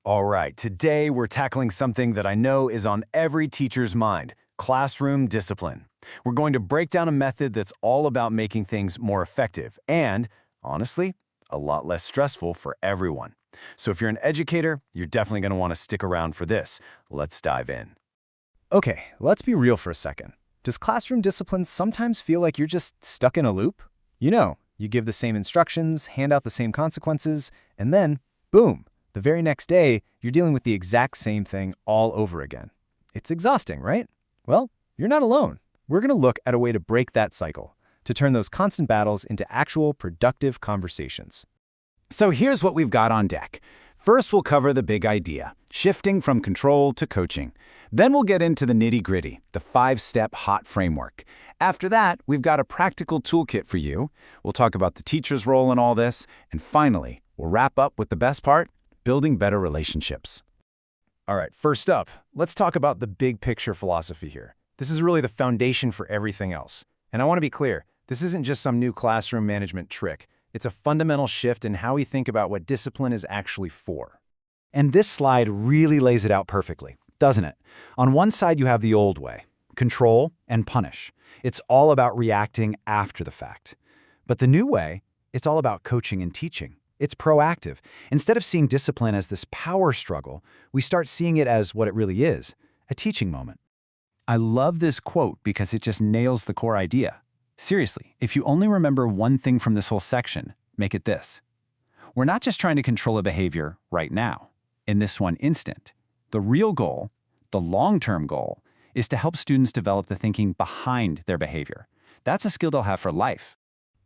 All right, today we're tackling something that I know is on every teacher's mind: classroom discipline. We're going to break down a method that's all about making things more effective and, honestly, a lot less stressful for everyone. So if you're an educator, you're definitely going to want to stick around for this. Let's dive in. Okay, let's be real for a second. Does classroom discipline sometimes feel like you're just stuck in a loop? You give the same instructions, hand out the same consequences, and then, boom, the very next day, you're dealing with the exact same thing all over again. It's exhausting, right? Well, you're not alone. We're going to look at a way to break that cycle, to turn those constant battles into actual productive conversations. So here's what we've got on deck. First, we'll cover the big idea, shifting from control to coaching. Then we'll get into the nitty-gritty, the 5-step HOT framework. After that, we've got a practical toolkit for you. We'll talk about the teacher's role in all this. And finally, we'll wrap up with the best part: building better relationships. All right, first up, let's talk about the big picture philosophy here. This is really the foundation for everything else. And I want to be clear, this isn't just some new classroom management trick. It's a fundamental shift in how we think about what discipline is actually for. And this slide really lays it out perfectly, doesn't it? On one side, you have the old way: control and punish. It's all about reacting after the fact. But the new way, it's all about coaching and teaching. It's proactive. Instead of seeing discipline as this power struggle, we start seeing it as what it really is: a teaching moment. I love this quote because it just nails the core idea. Seriously, if you only remember one thing from this whole section, make it this: we're not just trying to control a behavior right now, in this one instant. The real goal, the long-term goal, is to help students develop the thinking behind their behavior. That's a skill they'll have for life.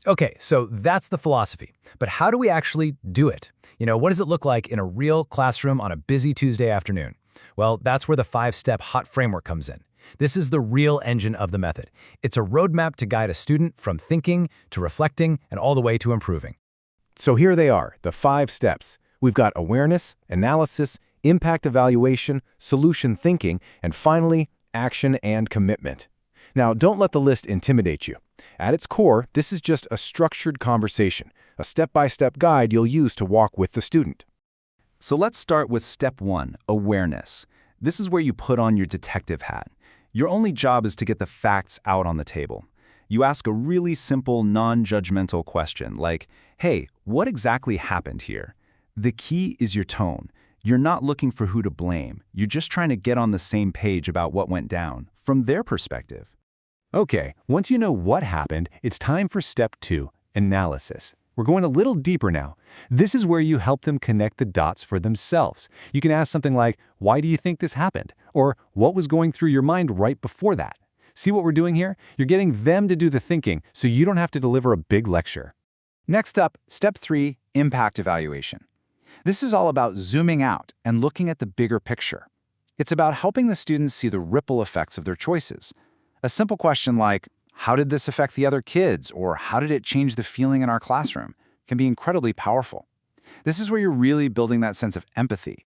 Okay, so that's the philosophy. But how do we actually do it? What does it look like in a real classroom on a busy Tuesday afternoon? Well, that's where the 5-step HOT framework comes in. This is the real engine of the method. It's a roadmap to guide a student from thinking to reflecting and all the way to improving. So here they are, the 5 steps. We've got awareness, analysis, impact evaluation, solution thinking, and finally, action and commitment. Now, don't let the list intimidate you. At its core, this is just a structured conversation, a step-by-step guide you'll use to walk with the student. So let's start with step 1, awareness. This is where you put on your detective hat. Your only job is to get the facts out on the table. You ask a really simple, non-judgmental question like, hey, what exactly happened here? The key is your tone. You're not looking for who to blame. You're just trying to get on the same page about what went down, from their perspective. Okay, once you know what happened, it's time for step 2, analysis. We're going a little deeper now. This is where you help them connect the dots for themselves. You can ask something like, why do you think this happened? Or what was going through your mind right before that? See what we're doing here? You're getting them to do the thinking so you don't have to deliver a big lecture. Next up, step 3, impact evaluation. This is all about zooming out and looking at the bigger picture. It's about helping the students see the ripple effects of their choices. A simple question like, how did this affect the other kids? Or how did it change the feeling in our classroom? Can be incredibly powerful. This is where you're really building that sense of empathy.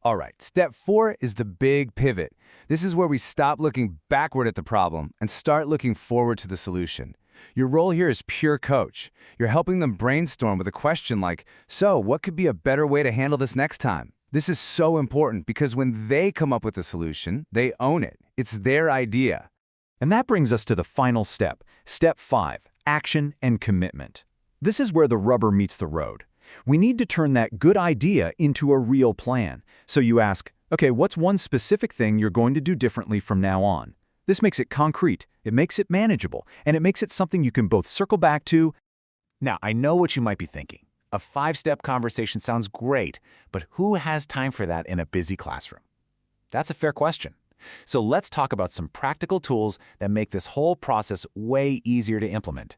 All right, step 4 is the big pivot. This is where we stop looking backward at the problem and start looking forward to the solution. Your role here is pure coach. You're helping them brainstorm with a question like, so what could be a better way to handle this next time? This is so important because when they come up with a solution, they own it. It's their idea. And that brings us to the final step, step 5, action and commitment. This is where the rubber meets the road. We need to turn that good idea into a real plan. So you ask, okay, what's one specific thing you're going to do differently from now on? This makes it concrete, it makes it manageable, and it makes it something you can both circle back to. Now, I know what you might be thinking. A 5-step conversation sounds great, but who has time for that in a busy classroom? That's a fair question. So let's talk about some practical tools that make this whole process way easier to implement.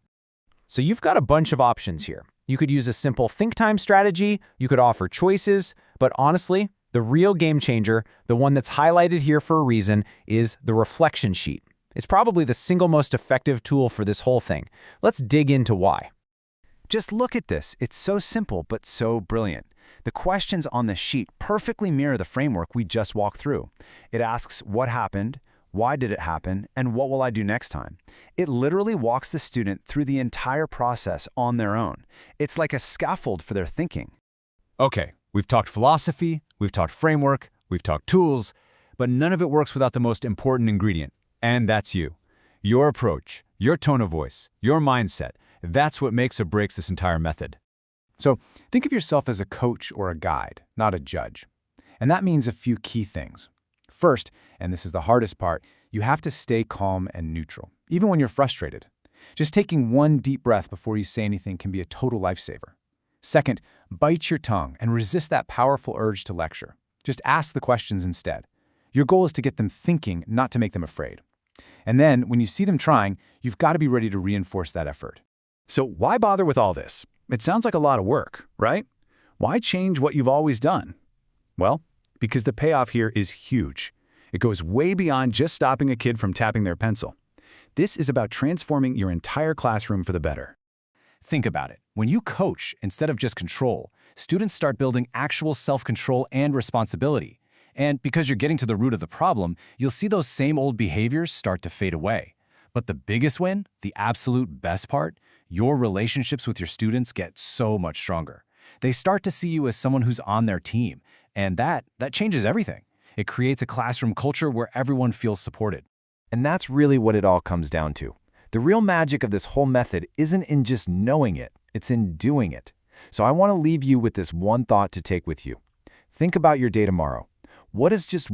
So you've got a bunch of options here. You could use a simple think time strategy, you could offer choices, but honestly, the real game changer, the one that's highlighted here for a reason, is the reflection sheet. It's probably the single most effective tool for this whole thing. Let's dig into why. Just look at this. It's so simple, but so brilliant. The questions on the sheet perfectly mirror the framework we just walked through. It asks what happened, why did it happen, and what will I do next time? It literally walks the student through the entire process on their own. It's like a scaffold for their thinking. Okay, We've talked philosophy, we've talked framework, we've talked tools, but none of it works without the most important ingredient, and that's you. Your approach, your tone of voice, your mindset, that's what makes or breaks this entire method. So think of yourself as a coach or a guide, not a judge. And that means a few key things. First, and this is the hardest part, you have to stay calm and neutral, even when you're frustrated. Just taking one deep breath before you say anything can be a total lifesaver. Second, bite your tongue and resist that powerful urge to lecture. Just ask the questions instead. Your goal is to get them thinking, not to make them afraid. And then, when you see them trying, you've got to be ready to reinforce that effort. So why bother with all this? It sounds like a lot of work, right? Why change what you've always done? Well, because the payoff here is huge. It goes way beyond just stopping a kid from tapping their pencil. This is about transforming your entire classroom for the better. Think about it. When you coach instead of just control, students start building actual self-control and responsibility. And because you're getting to the root of the problem, you'll see those same old behaviors start to fade away. But the biggest win, the absolute best part, your relationships with your students get so much stronger. They start to see you as someone who's on their team, and that changes everything. It creates a classroom culture where everyone feels supported. And that's really what it all comes down to. The real magic of this whole method isn't in just knowing it, it's in doing it. So I want to leave you with this one thought to take with you. Think about your day tomorrow. What is just